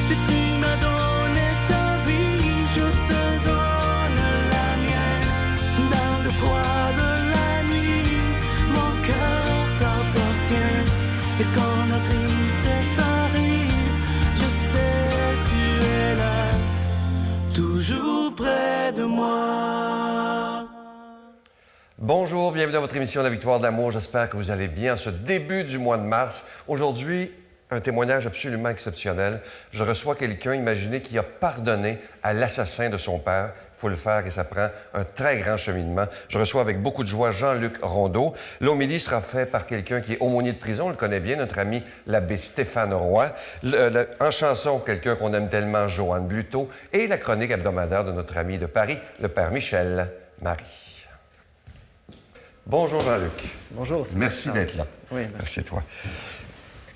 Si tu m'as donné ta vie, je te donne la mienne. Dans le froid de la nuit, mon cœur t'appartient. Et quand la tristesse arrive, je sais tu es là, toujours près de moi. Bonjour, bienvenue dans votre émission La Victoire de l'amour. J'espère que vous allez bien ce début du mois de mars. Aujourd'hui, un témoignage absolument exceptionnel. Je reçois quelqu'un, imaginez, qui a pardonné à l'assassin de son père. Il faut le faire et ça prend un très grand cheminement. Je reçois avec beaucoup de joie Jean-Luc Rondeau. L'homélie sera faite par quelqu'un qui est aumônier de prison. On le connaît bien, notre ami l'abbé Stéphane Roy. En chanson, quelqu'un qu'on aime tellement, Joanne Bluteau. Et la chronique hebdomadaire de notre ami de Paris, le père Michel Marie. Bonjour Jean-Luc. Bonjour. Merci d'être là. Oui, merci à toi.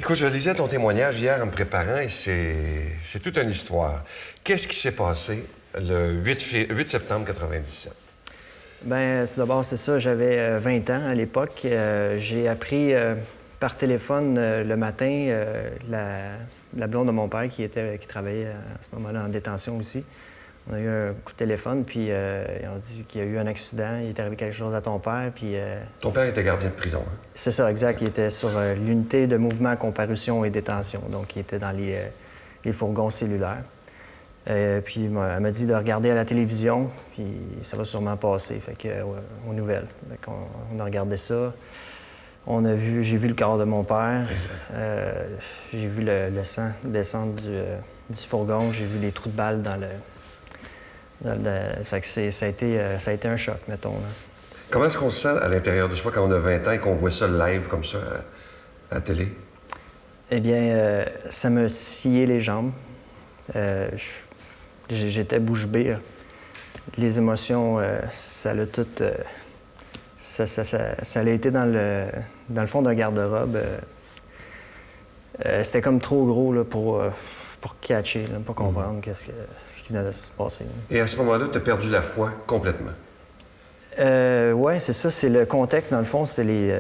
Écoute, je lisais ton témoignage hier en me préparant et c'est toute une histoire. Qu'est-ce qui s'est passé le 8 septembre 97? Bien, tout d'abord, c'est ça. J'avais 20 ans à l'époque. J'ai appris par téléphone le matin la blonde de mon père qui travaillait à ce moment-là en détention aussi. On a eu un coup de téléphone, puis ils ont dit qu'il y a eu un accident, il est arrivé quelque chose à ton père, puis... Ton père était gardien de prison, hein? C'est ça, exact. Il était sur l'unité de mouvement, comparution et détention. Donc, il était dans les fourgons cellulaires. Puis, elle m'a dit de regarder à la télévision, puis ça va sûrement passer, fait que, aux nouvelles. Fait on a regardé ça. J'ai vu le corps de mon père. J'ai vu le sang descendre du fourgon. J'ai vu les trous de balles dans le... Fait que ça a été un choc, mettons. Là. Comment est-ce qu'on se sent à l'intérieur de soi quand on a 20 ans et qu'on voit ça live comme ça à la télé? Eh bien, ça me sciait les jambes. J'étais bouche bée. Les émotions, ça l'a tout... ça l'a été dans le fond d'un garde-robe. C'était comme trop gros là, pour catcher, là, pour comprendre ce qui venait de se passer. Là. Et à ce moment-là, tu as perdu la foi complètement? Oui, c'est ça. C'est le contexte, dans le fond, c'est les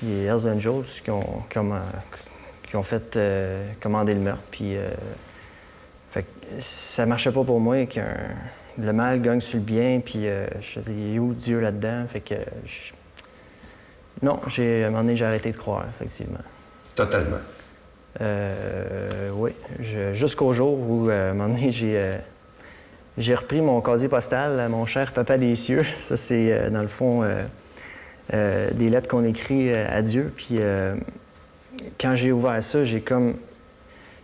Hells Angels qui ont fait commander le meurtre. Puis, fait que ça marchait pas pour moi que le mal gagne sur le bien. Puis, je me dis, où Dieu là-dedans? Fait que, non, à un moment donné, j'ai arrêté de croire, effectivement. Totalement? Oui. Jusqu'au jour où, à un moment donné, j'ai repris mon casier postal à mon cher papa des cieux. Ça, c'est, dans le fond, des lettres qu'on écrit à Dieu. Puis, quand j'ai ouvert ça, j'ai comme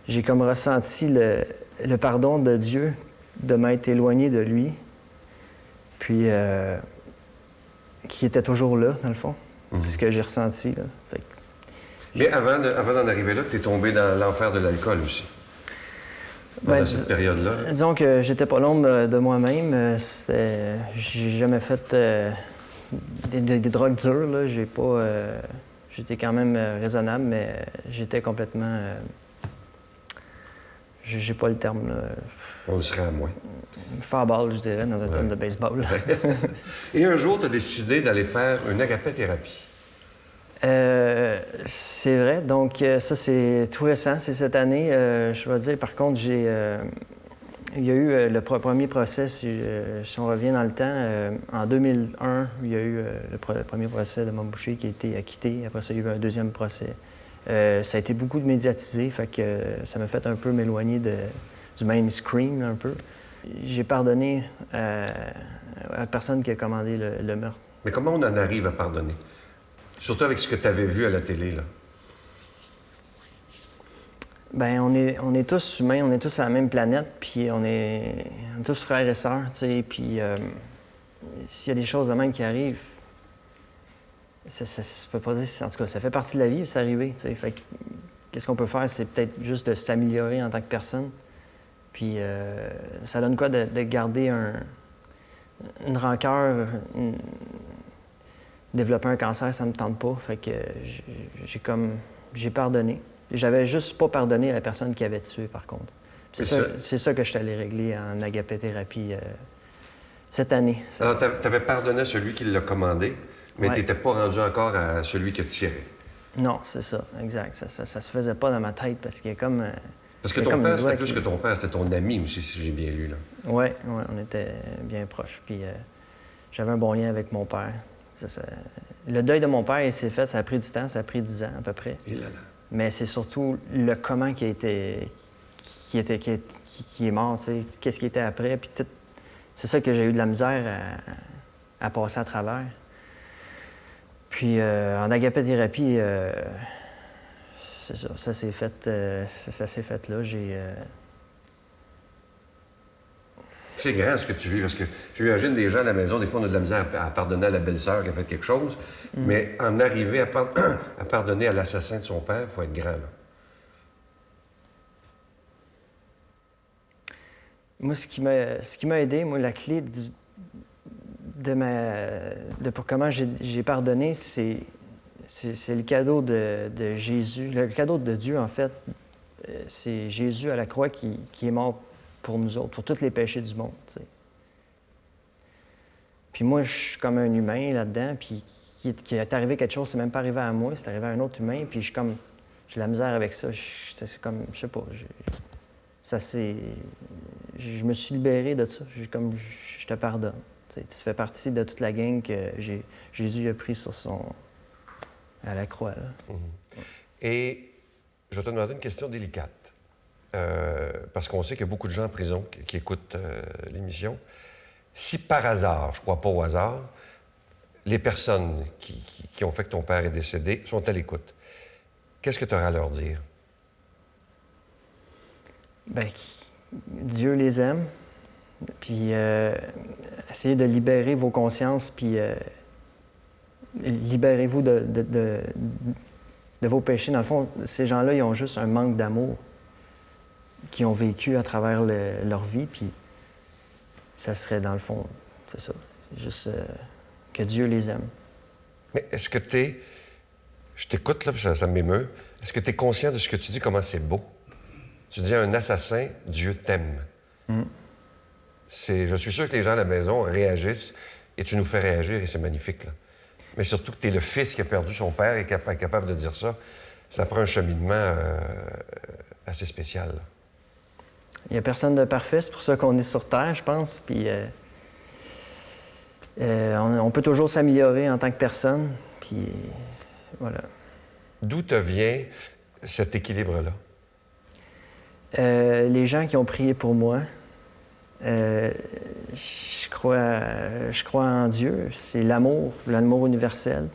ressenti le pardon de Dieu de m'être éloigné de lui. Puis, qui était toujours là, dans le fond. C'est ce que j'ai ressenti, là. Fait que... Mais avant d'en arriver là, tu es tombé dans l'enfer de l'alcool aussi. Pendant cette période-là. Disons que j'étais pas l'ombre de moi-même. J'ai jamais fait des drogues dures. Là. J'étais quand même raisonnable, mais j'étais complètement... j'ai pas le terme. Là. On le serait à moins. Farball, je dirais, dans un terme de baseball. Et un jour, tu as décidé d'aller faire une agapé-thérapie. C'est vrai. Donc, ça, c'est tout récent. C'est cette année. Je vais dire, par contre, il y a eu le premier procès, si on revient dans le temps. En 2001, il y a eu le premier procès de Mame Boucher qui a été acquitté. Après ça, il y a eu un deuxième procès. Ça a été beaucoup médiatisé, fait que ça m'a fait un peu m'éloigner du mainstream, un peu. J'ai pardonné à la personne qui a commandé le meurtre. Mais comment on en arrive à pardonner? Surtout avec ce que tu avais vu à la télé, là. Bien, on est tous humains, on est tous à la même planète, puis on est tous frères et sœurs, tu sais, puis s'il y a des choses de même qui arrivent, ça peut pas dire, en tout cas, ça fait partie de la vie, c'est arrivé, tu sais. Fait que, qu'est-ce qu'on peut faire, c'est peut-être juste de s'améliorer en tant que personne, puis ça donne quoi de garder une rancœur, développer un cancer, ça me tente pas. Fait que j'ai pardonné. J'avais juste pas pardonné à la personne qui avait tué, par contre. C'est ça que je suis allé régler en agapé-thérapie cette année. Alors, tu avais pardonné à celui qui l'a commandé, mais tu n'étais pas rendu encore à celui qui a tiré. Non, c'est ça, exact. Ça se faisait pas dans ma tête parce qu'il y a comme... Parce que C'est ton comme père, une c'était loi plus qui- que ton père, c'était ton ami aussi, si j'ai bien lu, là. Ouais, on était bien proches. Puis j'avais un bon lien avec mon père. Le deuil de mon père, il s'est fait, ça a pris du temps, ça a pris 10 ans à peu près. Et là, là. Mais c'est surtout le comment qui est mort, tu sais, qu'est-ce qui était après. Puis tout, c'est ça que j'ai eu de la misère à passer à travers. Puis en agapéthérapie, c'est ça, ça s'est fait, ça s'est fait là. C'est grand ce que tu vis, parce que j'imagine des gens à la maison, des fois on a de la misère à pardonner à la belle-sœur qui a fait quelque chose, mais en arriver à pardonner à l'assassin de son père, il faut être grand, là. Moi, ce qui m'a aidé, moi, la clé pour comment j'ai pardonné, c'est le cadeau de Jésus, le cadeau de Dieu, en fait. C'est Jésus à la croix qui est mort pour nous autres, pour tous les péchés du monde, tu sais. Puis moi, je suis comme un humain là-dedans, puis qui est arrivé quelque chose, c'est même pas arrivé à moi, c'est arrivé à un autre humain, puis j'ai la misère avec ça. C'est comme, je sais pas, je me suis libéré de ça. Je te pardonne. Tu sais, tu fais partie de toute la gang que Jésus a pris à la croix, là. Et je vais te demander une question délicate. Parce qu'on sait qu'il y a beaucoup de gens en prison qui écoutent l'émission. Si par hasard, je ne crois pas au hasard, les personnes qui ont fait que ton père est décédé sont à l'écoute, qu'est-ce que tu auras à leur dire? Bien, Dieu les aime, puis essayez de libérer vos consciences, puis libérez-vous de vos péchés. Dans le fond, ces gens-là, ils ont juste un manque d'amour qu'ils ont vécu à travers leur vie, puis ça serait, dans le fond, c'est ça, juste que Dieu les aime. Mais est-ce que tu es... Je t'écoute, là, puis ça m'émeut. Est-ce que tu es conscient de ce que tu dis, comment c'est beau? Tu dis à un assassin, Dieu t'aime. Je suis sûr que les gens à la maison réagissent et tu nous fais réagir et c'est magnifique, là. Mais surtout que tu es le fils qui a perdu son père et capable de dire ça. Ça prend un cheminement assez spécial, là. Il n'y a personne de parfait, c'est pour ça qu'on est sur Terre, je pense. Puis on peut toujours s'améliorer en tant que personne. Puis voilà. D'où te vient cet équilibre-là? Les gens qui ont prié pour moi, je crois en Dieu. C'est l'amour universel.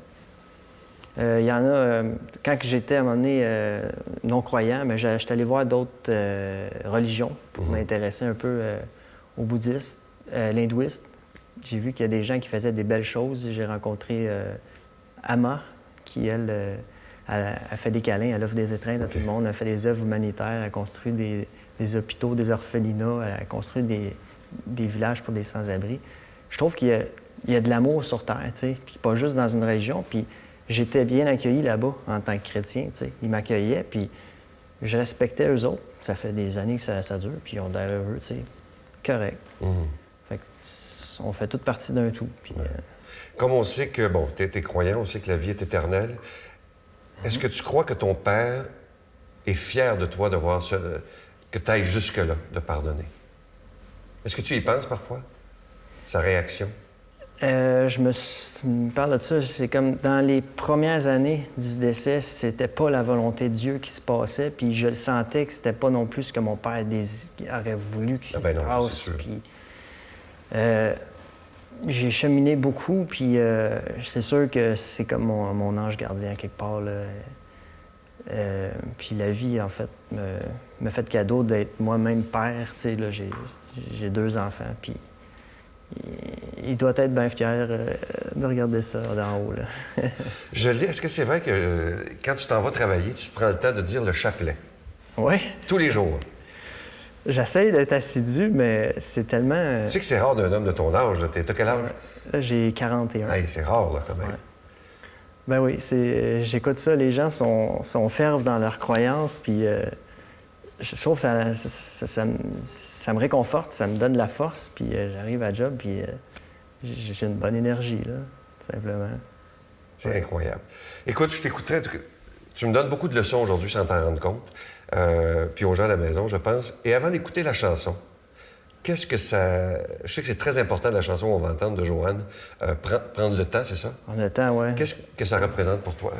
Il y en a, quand j'étais à un moment donné non-croyant, mais j'étais allé voir d'autres religions pour m'intéresser un peu aux bouddhistes, l'hindouiste. J'ai vu qu'il y a des gens qui faisaient des belles choses. J'ai rencontré Amma, qui, elle fait des câlins, elle offre des étreintes à tout le monde, elle fait des œuvres humanitaires, elle construit des hôpitaux, des orphelinats, elle a construit des villages pour des sans-abri. Je trouve qu'il y a de l'amour sur Terre, tu sais, puis pas juste dans une région. Puis j'étais bien accueilli là-bas en tant que chrétien, tu sais. Ils m'accueillaient, puis je respectais eux autres. Ça fait des années que ça dure, puis ils ont l'air heureux, tu sais. Correct. Fait que, on fait toute partie d'un tout. Puis, Comme on sait que, bon, tu es croyant, on sait que la vie est éternelle, est-ce que tu crois que ton père est fier de toi de voir que tu ailles jusque-là, de pardonner? Est-ce que tu y penses parfois? Sa réaction? je me parle de ça, c'est comme dans les premières années du décès, c'était pas la volonté de Dieu qui se passait, puis je le sentais que c'était pas non plus ce que mon père aurait voulu qu'il se passe. C'est sûr. Puis, j'ai cheminé beaucoup, puis c'est sûr que c'est comme mon ange gardien quelque part, là. Puis la vie, en fait, me fait cadeau d'être moi-même père. Tu sais, là, j'ai 2 enfants, puis il doit être bien fier de regarder ça d'en haut, là. Je le dis, est-ce que c'est vrai que quand tu t'en vas travailler, tu prends le temps de dire le chapelet? Oui, Tous les jours. j'essaye d'être assidu, mais c'est tellement... Tu sais que c'est rare d'un homme de ton âge, là. T'as quel âge? Là, j'ai 41. Hey, c'est rare, là, quand même. Ouais. Ben oui, j'écoute ça, les gens sont fermes dans leurs croyances, puis je trouve que ça me réconforte, ça me donne de la force, puis j'arrive à job, puis j'ai une bonne énergie, là, tout simplement. C'est incroyable. Écoute, je t'écouterais, tu me donnes beaucoup de leçons aujourd'hui sans t'en rendre compte. puis aux gens à la maison, je pense. Et avant d'écouter la chanson, qu'est-ce que ça... Je sais que c'est très important, la chanson qu'on va entendre de Joanne. Prendre le temps, c'est ça? En le temps, oui. Qu'est-ce que ça représente pour toi?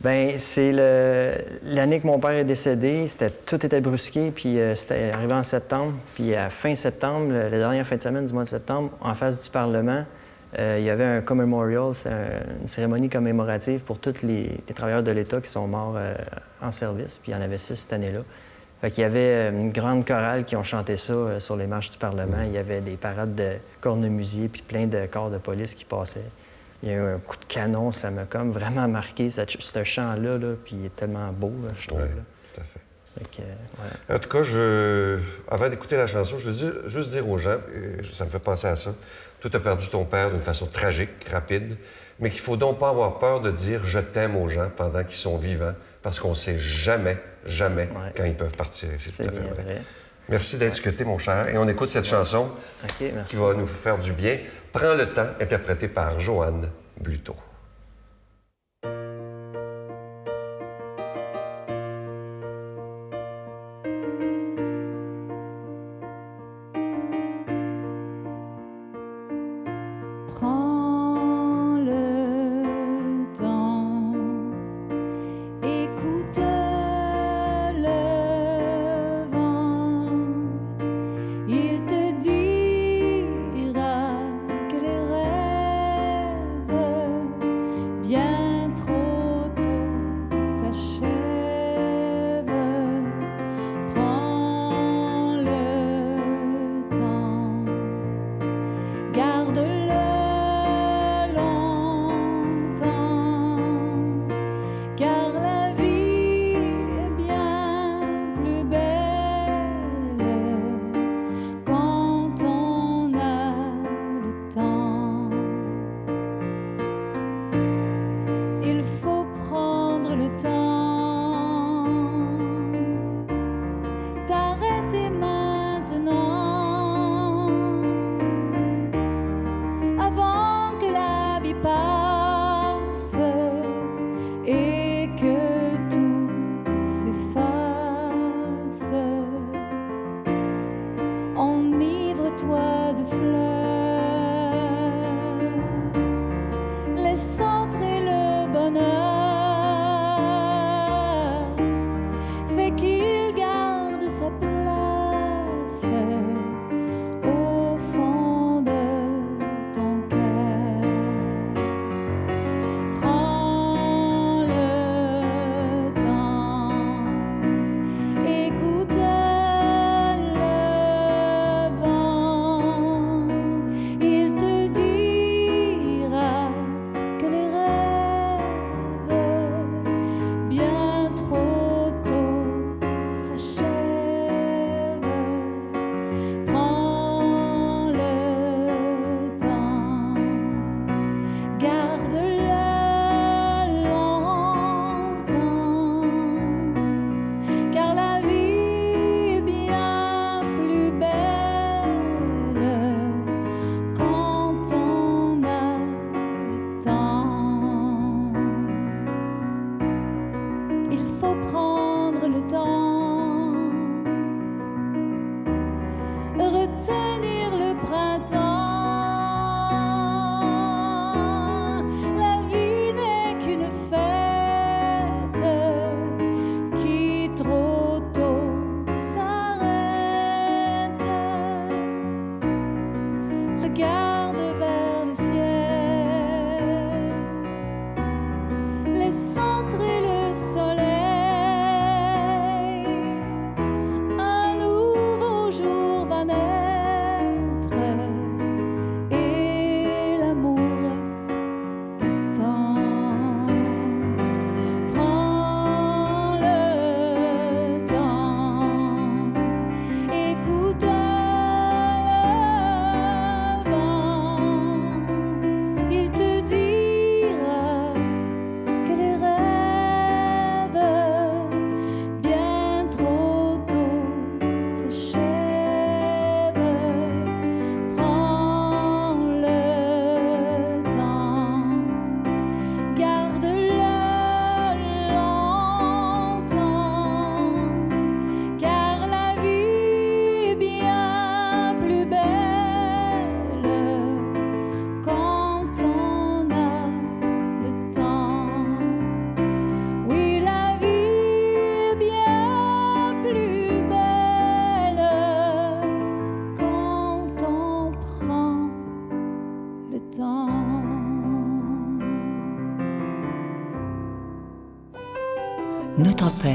Bien, c'est l'année que mon père est décédé, tout était brusqué, puis c'était arrivé en septembre. Puis à fin septembre, la dernière fin de semaine du mois de septembre, en face du Parlement, il y avait un commemorial, c'était une cérémonie commémorative pour tous les travailleurs de l'État qui sont morts en service, puis il y en avait 6 cette année-là. Fait qu'il y avait une grande chorale qui ont chanté ça sur les marches du Parlement. Il y avait des parades de cornemusiers puis plein de corps de police qui passaient. Il y a eu un coup de canon, ça m'a comme vraiment marqué, ce chant-là, là, puis il est tellement beau, là, je trouve. Oui, là. tout à fait. Fait que, ouais. En tout cas, avant d'écouter la chanson, je veux juste dire aux gens, ça me fait penser à ça, toi, tu as perdu ton père d'une façon tragique, rapide, mais qu'il ne faut donc pas avoir peur de dire « je t'aime » aux gens pendant qu'ils sont vivants, parce qu'on ne sait jamais quand ils peuvent partir. C'est tout à fait vrai. Merci d'être discuté, mon cher. Et on écoute cette chanson qui va nous faire du bien. Prends le temps, interprétée par Joanne Bluteau. Prends le temps, écoute le vent, il te dira que les rêves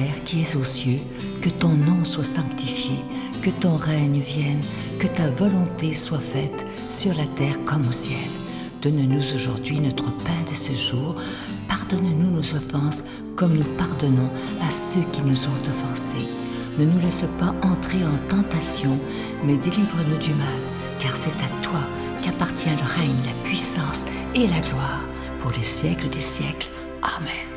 Père qui es aux cieux, que ton nom soit sanctifié, que ton règne vienne, que ta volonté soit faite sur la terre comme au ciel. Donne-nous aujourd'hui notre pain de ce jour. Pardonne-nous nos offenses comme nous pardonnons à ceux qui nous ont offensés. Ne nous laisse pas entrer en tentation, mais délivre-nous du mal, car c'est à toi qu'appartient le règne, la puissance et la gloire pour les siècles des siècles. Amen.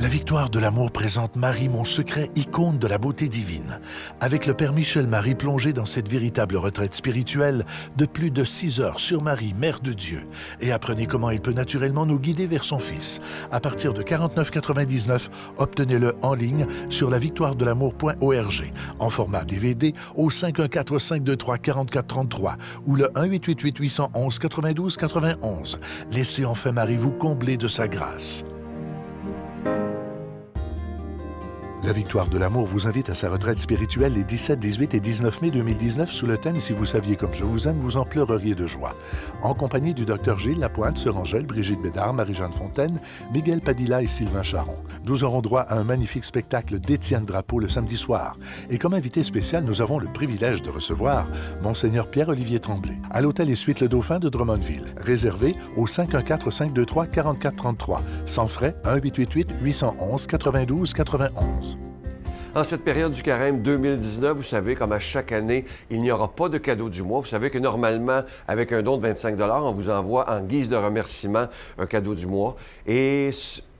La victoire de l'amour présente Marie, mon secret, icône de la beauté divine. Avec le Père Michel-Marie plongé dans cette véritable retraite spirituelle de plus de 6 heures sur Marie, Mère de Dieu. Et apprenez comment il peut naturellement nous guider vers son Fils. À partir de 49,99, obtenez-le en ligne sur lavictoiredelamour.org en format DVD au 514-523-4433 ou le 1-888-811-92-91. Laissez enfin Marie vous combler de sa grâce. La Victoire de l'amour vous invite à sa retraite spirituelle les 17, 18 et 19 mai 2019 sous le thème « Si vous saviez comme je vous aime, vous en pleureriez de joie ». En compagnie du Dr Gilles Lapointe, Sœur Angèle, Brigitte Bédard, Marie-Jeanne Fontaine, Miguel Padilla et Sylvain Charon. Nous aurons droit à un magnifique spectacle d'Étienne Drapeau le samedi soir. Et comme invité spécial, nous avons le privilège de recevoir Monseigneur Pierre-Olivier Tremblay à l'Hôtel et Suites Le Dauphin de Drummondville. Réservé au 514-523-4433. Sans frais, 1-888-811-92-91. En cette période du carême 2019, vous savez, comme à chaque année, il n'y aura pas de cadeau du mois. Vous savez que normalement, avec un don de 25 $, on vous envoie en guise de remerciement un cadeau du mois. Et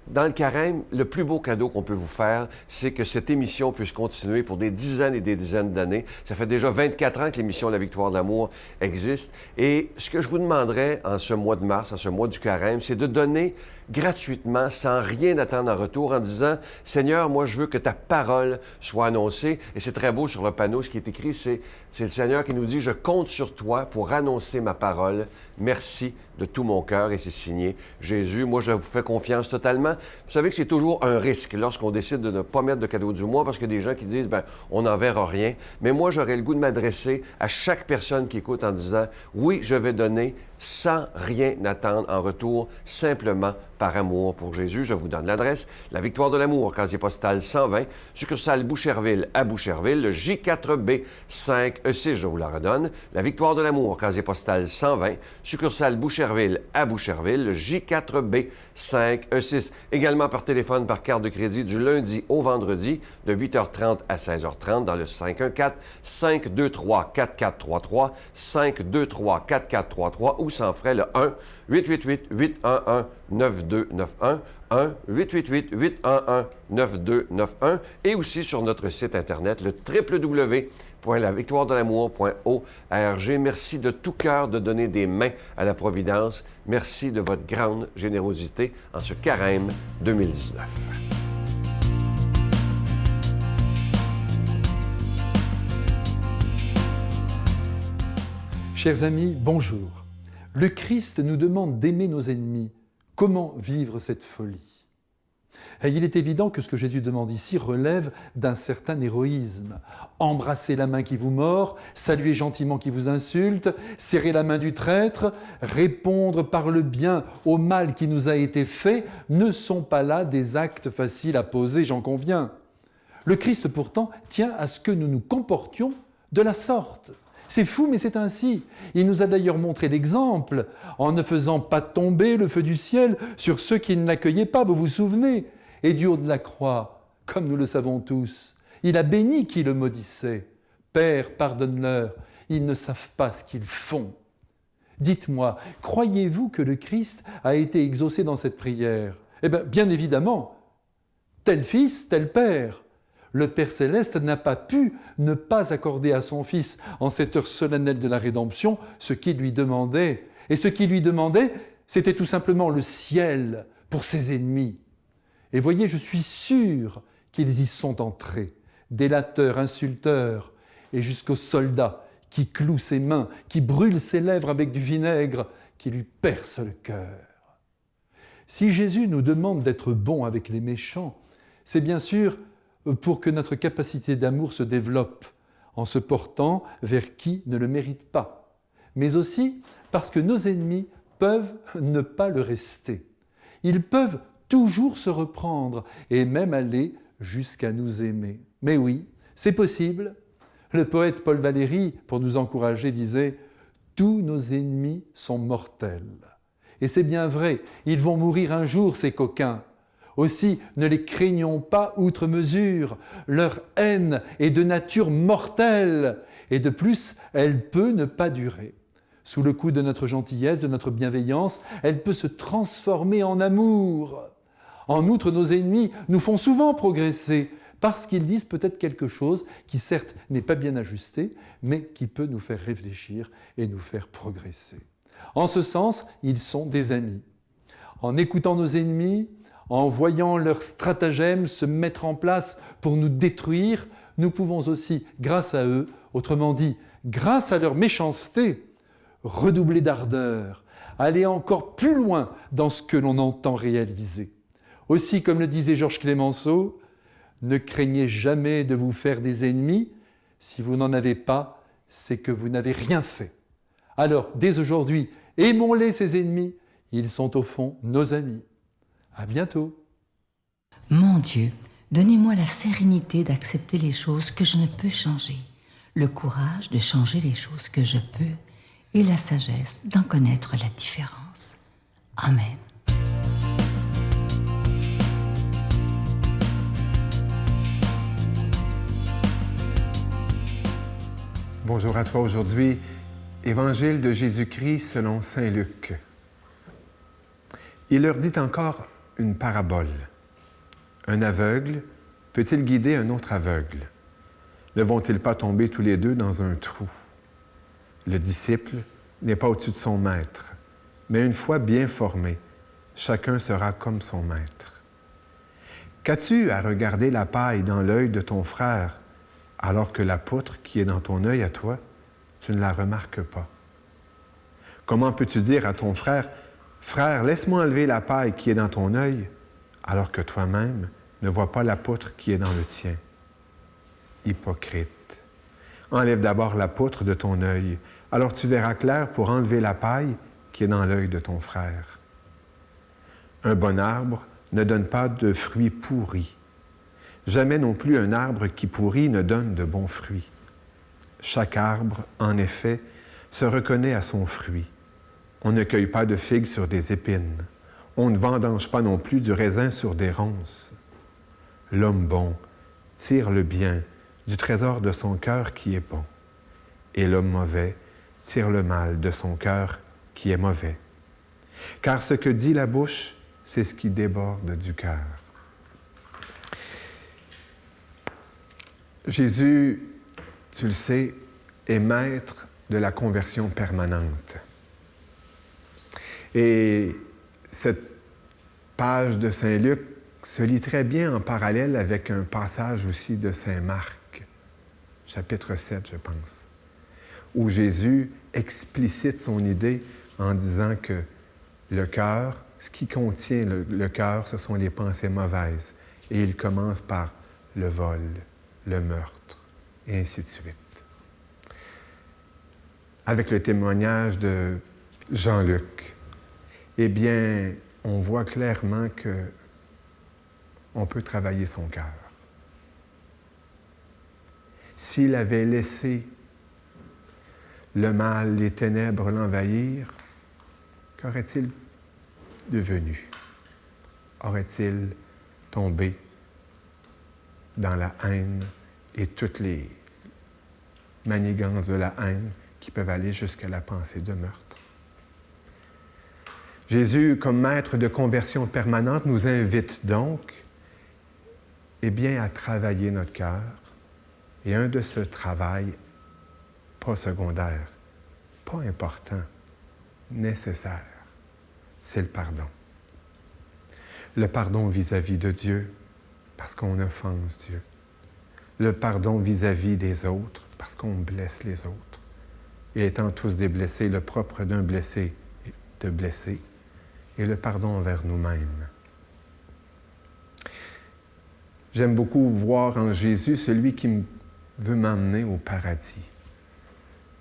dans le carême, le plus beau cadeau qu'on peut vous faire, c'est que cette émission puisse continuer pour des dizaines et des dizaines d'années. Ça fait déjà 24 ans que l'émission La Victoire de l'amour existe. Et ce que je vous demanderais en ce mois de mars, en ce mois du carême, c'est de donner gratuitement, sans rien attendre en retour, en disant « Seigneur, moi, je veux que ta parole soit annoncée. » Et c'est très beau sur le panneau, ce qui est écrit, c'est le Seigneur qui nous dit « Je compte sur toi pour annoncer ma parole. Merci de tout mon cœur. » Et c'est signé Jésus. Moi, je vous fais confiance totalement. Vous savez que c'est toujours un risque lorsqu'on décide de ne pas mettre de cadeau du mois parce qu'il y a des gens qui disent « Bien, on n'en verra rien. » Mais moi, j'aurais le goût de m'adresser à chaque personne qui écoute en disant « Oui, je vais donner sans rien attendre en retour, simplement par amour pour Jésus. » Je vous donne l'adresse. La Victoire de l'amour, casier postal 120, succursale Boucherville à Boucherville, le J4B 5E6, je vous la redonne. La Victoire de l'amour, casier postal 120, succursale Boucherville à Boucherville, le J4B 5E6. Également par téléphone, par carte de crédit du lundi au vendredi, de 8h30 à 16h30 dans le 514-523-4433, 523-4433 ou sans frais, le 1-888-811-9291, 1-888-811-9291 et aussi sur notre site Internet, le www.lavictoiredelamour.org. Merci de tout cœur de donner des mains à la Providence. Merci de votre grande générosité en ce carême 2019. Chers amis, bonjour. Le Christ nous demande d'aimer nos ennemis. Comment vivre cette folie ? Et il est évident que ce que Jésus demande ici relève d'un certain héroïsme. Embrasser la main qui vous mord, saluer gentiment qui vous insulte, serrer la main du traître, répondre par le bien au mal qui nous a été fait, ne sont pas là des actes faciles à poser, j'en conviens. Le Christ pourtant tient à ce que nous nous comportions de la sorte. C'est fou, mais c'est ainsi. Il nous a d'ailleurs montré l'exemple en ne faisant pas tomber le feu du ciel sur ceux qui ne l'accueillaient pas, vous vous souvenez. Et du haut de la croix, comme nous le savons tous, il a béni qui le maudissait. Père, pardonne-leur, ils ne savent pas ce qu'ils font. Dites-moi, croyez-vous que le Christ a été exaucé dans cette prière ? Eh bien évidemment, tel fils, tel père. Le Père Céleste n'a pas pu ne pas accorder à son Fils, en cette heure solennelle de la rédemption, ce qu'il lui demandait. Et ce qu'il lui demandait, c'était tout simplement le ciel pour ses ennemis. Et voyez, je suis sûr qu'ils y sont entrés, délateurs, insulteurs, et jusqu'aux soldats qui clouent ses mains, qui brûlent ses lèvres avec du vinaigre, qui lui percent le cœur. Si Jésus nous demande d'être bons avec les méchants, c'est bien sûr pour que notre capacité d'amour se développe en se portant vers qui ne le mérite pas, mais aussi parce que nos ennemis peuvent ne pas le rester. Ils peuvent toujours se reprendre et même aller jusqu'à nous aimer. Mais oui, c'est possible. Le poète Paul Valéry, pour nous encourager, disait « Tous nos ennemis sont mortels ». Et c'est bien vrai, ils vont mourir un jour, ces coquins. Aussi, ne les craignons pas outre mesure. Leur haine est de nature mortelle, et de plus, elle peut ne pas durer. Sous le coup de notre gentillesse, de notre bienveillance, elle peut se transformer en amour. En outre, nos ennemis nous font souvent progresser, parce qu'ils disent peut-être quelque chose qui certes n'est pas bien ajusté, mais qui peut nous faire réfléchir et nous faire progresser. En ce sens, ils sont des amis. En écoutant nos ennemis, en voyant leurs stratagèmes se mettre en place pour nous détruire, nous pouvons aussi, grâce à eux, autrement dit, grâce à leur méchanceté, redoubler d'ardeur, aller encore plus loin dans ce que l'on entend réaliser. Aussi, comme le disait Georges Clemenceau, ne craignez jamais de vous faire des ennemis. Si vous n'en avez pas, c'est que vous n'avez rien fait. Alors, dès aujourd'hui, aimons-les, ces ennemis. Ils sont au fond nos amis. À bientôt. Mon Dieu, donnez-moi la sérénité d'accepter les choses que je ne peux changer, le courage de changer les choses que je peux et la sagesse d'en connaître la différence. Amen. Bonjour à toi aujourd'hui. Évangile de Jésus-Christ selon saint Luc. Il leur dit encore une parabole. Un aveugle peut-il guider un autre aveugle? Ne vont-ils pas tomber tous les deux dans un trou? Le disciple n'est pas au-dessus de son maître, mais une fois bien formé, chacun sera comme son maître. Qu'as-tu à regarder la paille dans l'œil de ton frère, alors que la poutre qui est dans ton œil à toi, tu ne la remarques pas? Comment peux-tu dire à ton frère, « Frère, laisse-moi enlever la paille qui est dans ton œil », alors que toi-même ne vois pas la poutre qui est dans le tien? Hypocrite, enlève d'abord la poutre de ton œil, alors tu verras clair pour enlever la paille qui est dans l'œil de ton frère. Un bon arbre ne donne pas de fruits pourris. Jamais non plus un arbre qui pourrit ne donne de bons fruits. Chaque arbre, en effet, se reconnaît à son fruit. On ne cueille pas de figues sur des épines. On ne vendange pas non plus du raisin sur des ronces. L'homme bon tire le bien du trésor de son cœur qui est bon, et l'homme mauvais tire le mal de son cœur qui est mauvais. Car ce que dit la bouche, c'est ce qui déborde du cœur. Jésus, tu le sais, est maître de la conversion permanente. Et cette page de saint Luc se lit très bien en parallèle avec un passage aussi de saint Marc, chapitre 7, je pense, où Jésus explicite son idée en disant que le cœur, ce qui contient le cœur, ce sont les pensées mauvaises. Et il commence par le vol, le meurtre, et ainsi de suite. Avec le témoignage de Jean-Luc, eh bien, on voit clairement qu'on peut travailler son cœur. S'il avait laissé le mal, les ténèbres l'envahir, qu'aurait-il devenu? Aurait-il tombé dans la haine et toutes les manigances de la haine qui peuvent aller jusqu'à la pensée de meurtre? Jésus, comme maître de conversion permanente, nous invite donc, eh bien, à travailler notre cœur. Et un de ce travail, pas secondaire, pas important, nécessaire, c'est le pardon. Le pardon vis-à-vis de Dieu, parce qu'on offense Dieu. Le pardon vis-à-vis des autres, parce qu'on blesse les autres. Et étant tous des blessés, le propre d'un blessé est de blesser. Et le pardon envers nous-mêmes. J'aime beaucoup voir en Jésus celui qui veut m'emmener au paradis.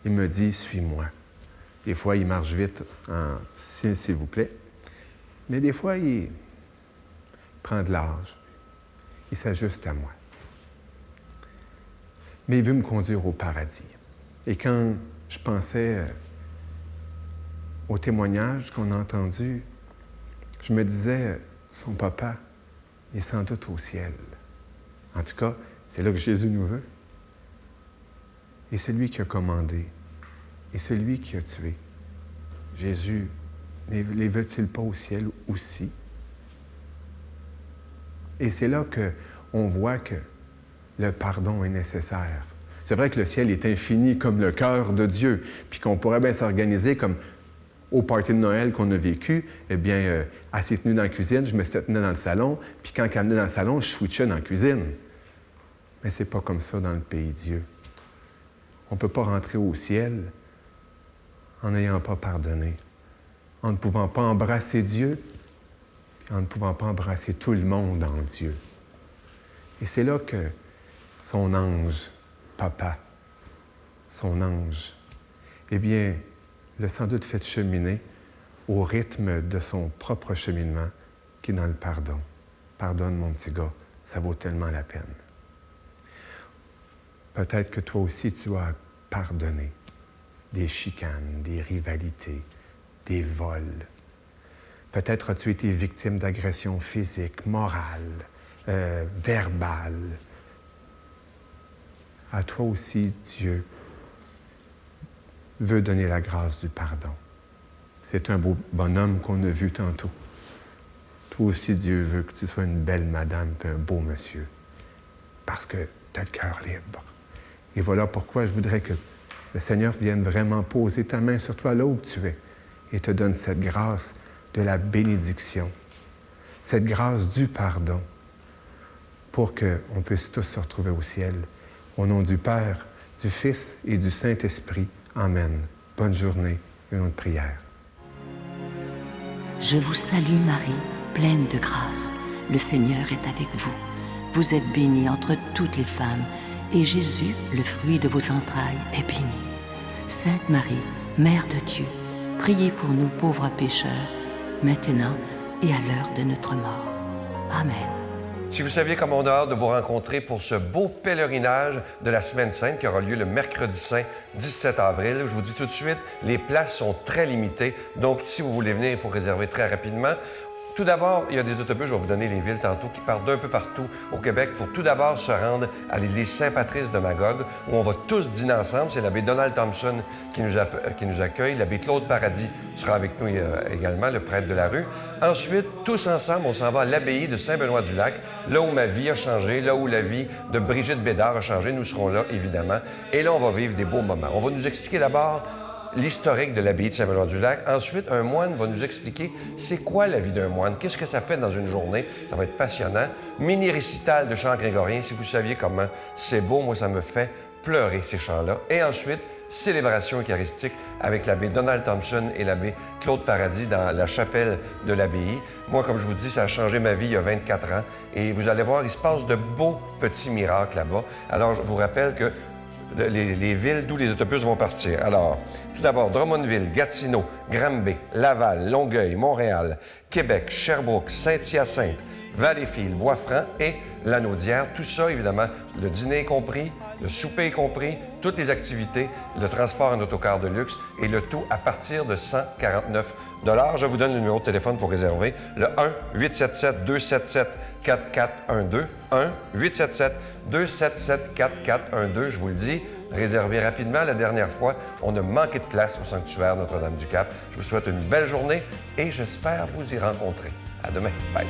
Il me dit, suis-moi. Des fois, il marche vite en s'il vous plaît. Mais des fois, il prend de l'âge. Il s'ajuste à moi. Mais il veut me conduire au paradis. Et quand je pensais au témoignage qu'on a entendu, je me disais, son papa est sans doute au ciel. En tout cas, c'est là que Jésus nous veut. Et celui qui a commandé, et celui qui a tué, Jésus, les veut-il pas au ciel aussi? Et c'est là qu'on voit que le pardon est nécessaire. C'est vrai que le ciel est infini comme le cœur de Dieu, puis qu'on pourrait bien s'organiser comme au party de Noël qu'on a vécu, eh bien, elle s'est tenue dans la cuisine, je me suis tenu dans le salon, puis quand elle venait dans le salon, je switchais dans la cuisine. Mais c'est pas comme ça dans le pays de Dieu. On ne peut pas rentrer au ciel en n'ayant pas pardonné, en ne pouvant pas embrasser Dieu, puis en ne pouvant pas embrasser tout le monde en Dieu. Et c'est là que son ange, papa, son ange, eh bien, l'a sans doute fait cheminer au rythme de son propre cheminement, qui est dans le pardon. Pardonne, mon petit gars, ça vaut tellement la peine. Peut-être que toi aussi, tu as pardonné des chicanes, des rivalités, des vols. Peut-être as-tu été victime d'agressions physiques, morales, verbales. À toi aussi, Dieu veut donner la grâce du pardon. C'est un beau bonhomme qu'on a vu tantôt. Toi aussi, Dieu veut que tu sois une belle madame et un beau monsieur, parce que tu as le cœur libre. Et voilà pourquoi je voudrais que le Seigneur vienne vraiment poser ta main sur toi là où tu es et te donne cette grâce de la bénédiction, cette grâce du pardon, pour qu'on puisse tous se retrouver au ciel. Au nom du Père, du Fils et du Saint-Esprit. Amen. Bonne journée et une autre prière. Je vous salue Marie, pleine de grâce. Le Seigneur est avec vous. Vous êtes bénie entre toutes les femmes, et Jésus, le fruit de vos entrailles, est béni. Sainte Marie, Mère de Dieu, priez pour nous pauvres pécheurs, maintenant et à l'heure de notre mort. Amen. Si vous saviez comme on a hâte de vous rencontrer pour ce beau pèlerinage de la Semaine Sainte qui aura lieu le mercredi saint 17 avril, je vous dis tout de suite, les places sont très limitées. Donc, si vous voulez venir, il faut réserver très rapidement. Tout d'abord, il y a des autobus, je vais vous donner les villes tantôt, qui partent d'un peu partout au Québec pour tout d'abord se rendre à l'église Saint-Patrice de Magog, où on va tous dîner ensemble. C'est l'abbé Donald Thompson qui nous accueille. L'abbé Claude Paradis sera avec nous également, le prêtre de la rue. Ensuite, tous ensemble, on s'en va à l'abbaye de Saint-Benoît-du-Lac, là où ma vie a changé, là où la vie de Brigitte Bédard a changé. Nous serons là, évidemment. Et là, on va vivre des beaux moments. On va nous expliquer d'abord l'historique de l'abbaye de Saint-Benoît-du-Lac. Ensuite, un moine va nous expliquer c'est quoi la vie d'un moine, qu'est-ce que ça fait dans une journée. Ça va être passionnant. Mini-récital de chants grégoriens. Si vous saviez comment c'est beau, moi, ça me fait pleurer, ces chants-là. Et ensuite, célébration eucharistique avec l'abbé Donald Thompson et l'abbé Claude Paradis dans la chapelle de l'abbaye. Moi, comme je vous dis, ça a changé ma vie il y a 24 ans. Et vous allez voir, il se passe de beaux petits miracles là-bas. Alors, je vous rappelle que les villes d'où les autobus vont partir. Alors, tout d'abord, Drummondville, Gatineau, Granby, Laval, Longueuil, Montréal, Québec, Sherbrooke, Saint-Hyacinthe, Valleyfield, Bois-Franc et Lanaudière. Tout ça, évidemment, le dîner est compris, le souper est compris, toutes les activités, le transport en autocar de luxe et le tout à partir de 149 $. Je vous donne le numéro de téléphone pour réserver, le 1-877-277-4412. 1-877-277-4412. Je vous le dis, réservez rapidement. La dernière fois, on a manqué de place au sanctuaire Notre-Dame-du-Cap. Je vous souhaite une belle journée et j'espère vous y rencontrer. À demain. Bye.